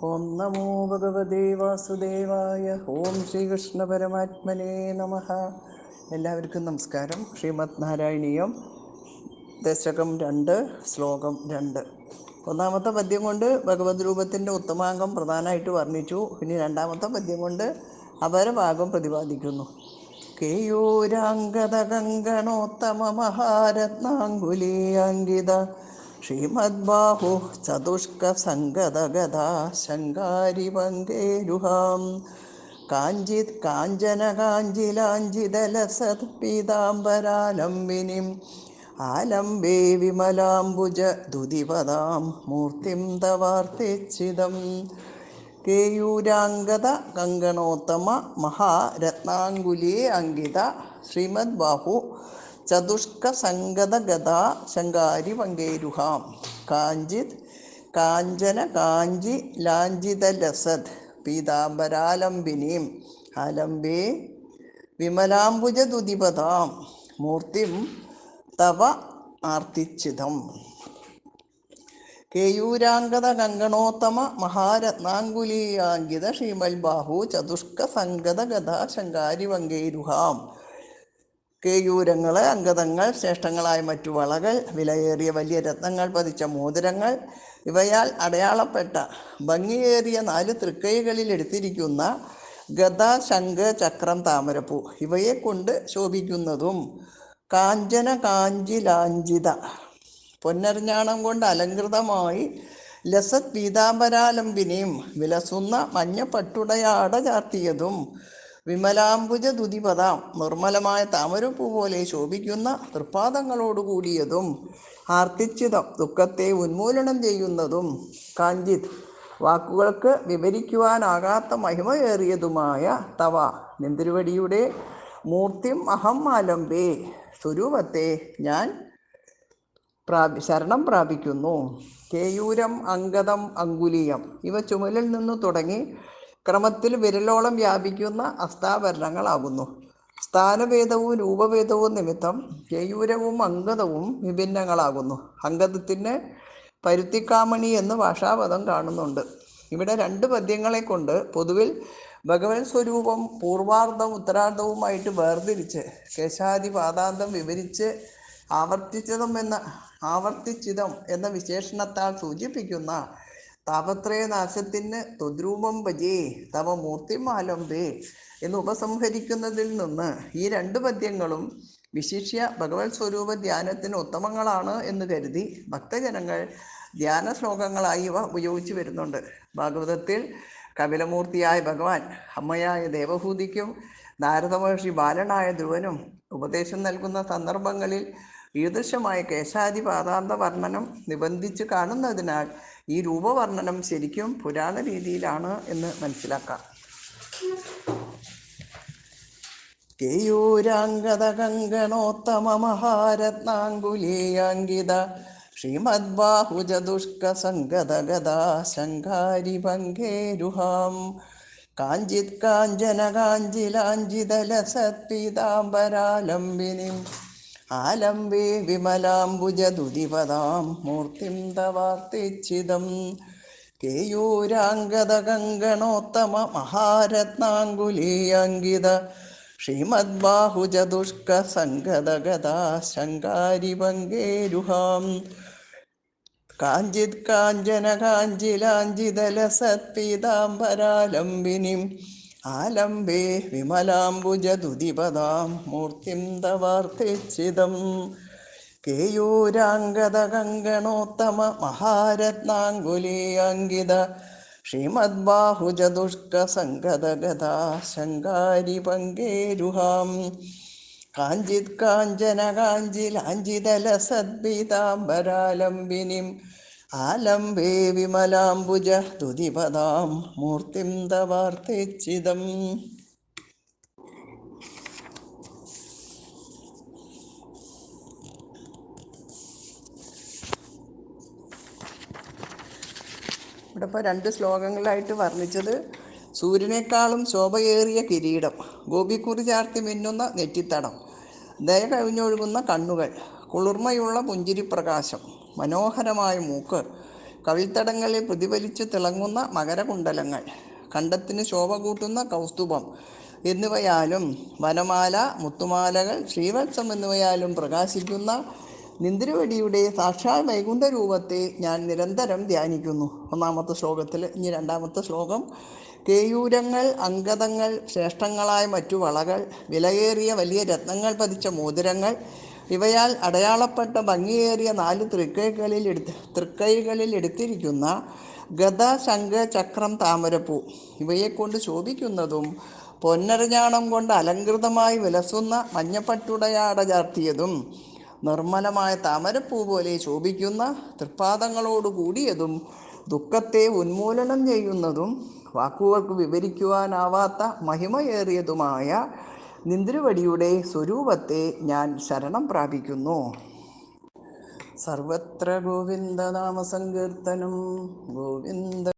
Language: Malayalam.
ഓം നമോ ഭഗവതേ വാസുദേവായ. ഓം ശ്രീകൃഷ്ണ പരമാത്മനേ നമഃ. എല്ലാവർക്കും നമസ്കാരം. ശ്രീമദ് നാരായണീയം ദശകം 2 ശ്ലോകം 2. ഒന്നാമത്തെ പദ്യം കൊണ്ട് ഭഗവത് രൂപത്തിൻ്റെ ഉത്തമാംഗം പ്രധാനമായിട്ട് വർണ്ണിച്ചു. ഇനി രണ്ടാമത്തെ പദ്യം കൊണ്ട് അപരഭാഗം പ്രതിപാദിക്കുന്നു. കേയൂരാംഗത കങ്കണോത്തമ മഹാരത്നാങ്കുലീയാങ്കിത ശ്രീമദ്ബാഹു ചതുഷ്ക സംഗതഗതാ ശങ്കാരി പങ്കേരുഹാം കാഞ്ചിത് കാഞ്ചന കാഞ്ചിലാഞ്ചിതലസത് പീതാംബരാലംബിനിം ആലംബേ വിമലാംബുജ ദുതിപദാം മൂർത്തിം തവാർത്തിച്ചിതം. കേയൂരാംഗത കങ്കണോത്തമ മഹാരത്നാങ്കുലീ അങ്കിത ശ്രീമദ് ബാഹു ചതുഷ്ക സംഗത ഗതാ ശങ്കാരി പങ്കേരുഹാം കാഞ്ചിത് കാഞ്ചന കാഞ്ചി ലാഞ്ചിതലസത് പീതാംബരാലംബിനീം ആലംബേ വിമലാംബുജദുതിപദാം മൂർത്തിം തവ ആർത്തിച്ചിതം. കേയൂരാംഗത കങ്കണോത്തമ മഹാരത്നാങ്കുലീയാങ്കിത ശ്രീമൽബാഹു ചതുഷ്ക സംഗത ഗതാ ശങ്കാരി പങ്കേരുഹാം. കേയൂരങ്ങൾ, അംഗതങ്ങൾ, ശ്രേഷ്ഠങ്ങളായ മറ്റു വളകൾ, വിലയേറിയ വലിയ രത്നങ്ങൾ പതിച്ച മോതിരങ്ങൾ, ഇവയാൽ അടയാളപ്പെട്ട ഭംഗിയേറിയ 4 തൃക്കൈകളിൽ എടുത്തിരിക്കുന്ന ഗദ, ശംഖ്, ചക്രം, താമരപ്പൂ ഇവയെ കൊണ്ട് ശോഭിക്കുന്നതും കാഞ്ചന കാഞ്ചിലാഞ്ചിത പൊന്നരഞ്ഞാണം കൊണ്ട് അലങ്കൃതമായി ലസത് പീതാംബരാലംബിനിയും വിലസുന്ന മഞ്ഞ പട്ടുടയാട ചാർത്തിയതും വിമലാംബുജ ദുതിപദാം നിർമ്മലമായ താമരപ്പൂ പോലെ ശോഭിക്കുന്ന തൃപ്പാദങ്ങളോടുകൂടിയതും ആർത്തിച്ചിതം ദുഃഖത്തെ ഉന്മൂലനം ചെയ്യുന്നതും കാഞ്ചിത് വാക്കുകൾക്ക് വിവരിക്കുവാനാകാത്ത മഹിമയേറിയതുമായ തവ നിന്തിരുവടിയുടെ മൂർത്തിം അഹം ആലംബേ സ്വരൂപത്തെ ഞാൻ ശരണം പ്രാപിക്കുന്നു. കേയൂരം, അംഗതം, അങ്കുലീയം ഇവ ചുമലിൽ നിന്നു തുടങ്ങി ക്രമത്തിൽ വിരലോളം വ്യാപിക്കുന്ന ഹസ്താഭരണങ്ങളാകുന്നു. സ്ഥാനഭേദവും രൂപഭേദവും നിമിത്തം കേയൂരവും അംഗതവും വിഭിന്നങ്ങളാകുന്നു. അംഗതത്തിന് പരുത്തിക്കാമണി എന്ന് ഭാഷാപദം കാണുന്നുണ്ട്. ഇവിടെ 2 പദ്യങ്ങളെ കൊണ്ട് പൊതുവിൽ ഭഗവത് സ്വരൂപം പൂർവാർദ്ധം ഉത്തരാർദ്ധവുമായിട്ട് വേർതിരിച്ച് കേശാദി പാദാന്തം വിവരിച്ച് ആവർത്തിച്ചിതം എന്ന വിശേഷണത്താൽ സൂചിപ്പിക്കുന്ന താപത്രയനാശത്തിന് ത്വദ്രൂപം ഭജേ തവ മൂർത്തിം ആലംബേ എന്ന് ഉപസംഹരിക്കുന്നതിൽ നിന്ന് ഈ 2 പദ്യങ്ങളും വിശിഷ്യ ഭഗവത് സ്വരൂപ ധ്യാനത്തിന് ഉത്തമങ്ങളാണ് എന്ന് കരുതി ഭക്തജനങ്ങൾ ധ്യാന ശ്ലോകങ്ങളായി ഇവ ഉപയോഗിച്ചു വരുന്നുണ്ട്. ഭാഗവതത്തിൽ കപിലമൂർത്തിയായ ഭഗവാൻ അമ്മയായ ദേവഹൂതിക്കും നാരദമഹർഷി ബാലനായ ധ്രുവനും ഉപദേശം നൽകുന്ന സന്ദർഭങ്ങളിൽ ഈദൃശമായ കേശാദി പാദാന്ത വർണ്ണനം നിബന്ധിച്ച് കാണുന്നതിനാൽ ഈ രൂപവർണ്ണനം ശരിക്കും പുരാണ രീതിയിലാണ് എന്ന് മനസ്സിലാക്കാം. കേയൂരാംഗത കങ്കണോത്തമ മഹാരത്നാങ്കുലീയാങ്കിത ശ്രീമദ്ബാഹു ചതുഷ്ക സംഗത ഗതാ ശങ്കാരി പങ്കേരുഹാം കാഞ്ചിത് കാഞ്ചന കാഞ്ചിലാഞ്ചിതലസത് പീതാംബരാലംബിനിം ആലംബേ വിമലാംബുജദുതിപദാം മൂർത്തിം തവാർത്തിച്ചിതം. കേയൂരാംഗത കങ്കണോത്തമ മഹാരത്നാങ്കുലീയാങ്കിത ശ്രീമദ്ബാഹു ചതുഷ്ക സംഗത ഗതാ ശങ്കാരി പങ്കേരുഹാം കാഞ്ചിത് കാഞ്ചന കാഞ്ചിലാഞ്ചിതലസത് പീതാംബരാലംബിനിം ആലംബേ വിമലാംബുജദുതിപദാം മൂർത്തിം തവാർത്തിച്ചിതം. കേയൂരാംഗത കങ്കണോത്തമ മഹാരത്നാങ്കുലീയാങ്കിത ശ്രീമദ്ബാഹു ചതുഷ്ക സംഗത ഗതാ ശങ്കാരി പങ്കേരുഹാം കാഞ്ചിത് കാഞ്ചന കാഞ്ചിലാഞ്ചിതലസത് പീതാംബരാലംബിനിം ആലംബേ വിമലാംബുജ ദുതിപദാം മൂർത്തിം തവാർത്തിച്ചിതം. ഇവിടെ ഇപ്പോൾ 2 ശ്ലോകങ്ങളായിട്ട് വർണ്ണിച്ചത് സൂര്യനേക്കാളും ശോഭയേറിയ കിരീടം, ഗോപിക്കുറി ചാർത്തി മിന്നുന്ന നെറ്റിത്തടം, ദയ കവിഞ്ഞൊഴുകുന്ന കണ്ണുകൾ, കുളിർമയുള്ള പുഞ്ചിരിപ്രകാശം, മനോഹരമായ മൂക്ക്, കവിൾത്തടങ്ങളിൽ പ്രതിഫലിച്ചു തിളങ്ങുന്ന മകരകുണ്ടലങ്ങൾ, കണ്ടത്തിന് ശോഭ കൂട്ടുന്ന കൗസ്തുഭം എന്നിവയാലും വനമാല, മുത്തുമാലകൾ, ശ്രീവത്സം എന്നിവയാലും പ്രകാശിക്കുന്ന നിന്തിരുവടിയുടെ സാക്ഷാൽ വൈകുണ്ഠ രൂപത്തെ ഞാൻ നിരന്തരം ധ്യാനിക്കുന്നു. ഒന്നാമത്തെ ശ്ലോകത്തിൽ. ഇനി രണ്ടാമത്തെ ശ്ലോകം. കേയൂരങ്ങൾ, അങ്കദങ്ങൾ, ശ്രേഷ്ഠങ്ങളായ മറ്റു വളകൾ, വിലയേറിയ വലിയ രത്നങ്ങൾ പതിച്ച മോതിരങ്ങൾ, ഇവയാൽ അടയാളപ്പെട്ട ഭംഗിയേറിയ 4 തൃക്കൈകളിൽ എടുത്തിരിക്കുന്ന ഗദ, ശംഖ്, ചക്രം, താമരപ്പൂ, ഇവയെക്കൊണ്ട് ശോഭിക്കുന്നതും പൊന്നരഞ്ഞാണം കൊണ്ട് അലങ്കൃതമായി വിലസുന്ന മഞ്ഞപ്പട്ടുടയാട ചാർത്തിയതും നിർമ്മലമായ താമരപ്പൂ പോലെ ശോഭിക്കുന്ന തൃപ്പാദങ്ങളോട് കൂടിയതും ദുഃഖത്തെ ഉന്മൂലനം ചെയ്യുന്നതും വാക്കുകൾക്ക് വിവരിക്കുവാനാവാത്ത മഹിമയേറിയതുമായ നിന്തിരുവടിയുടെ സ്വരൂപത്തെ ഞാൻ ശരണം പ്രാപിക്കുന്നു. സർവത്ര ഗോവിന്ദനാമ സങ്കീർത്തനം. ഗോവിന്ദ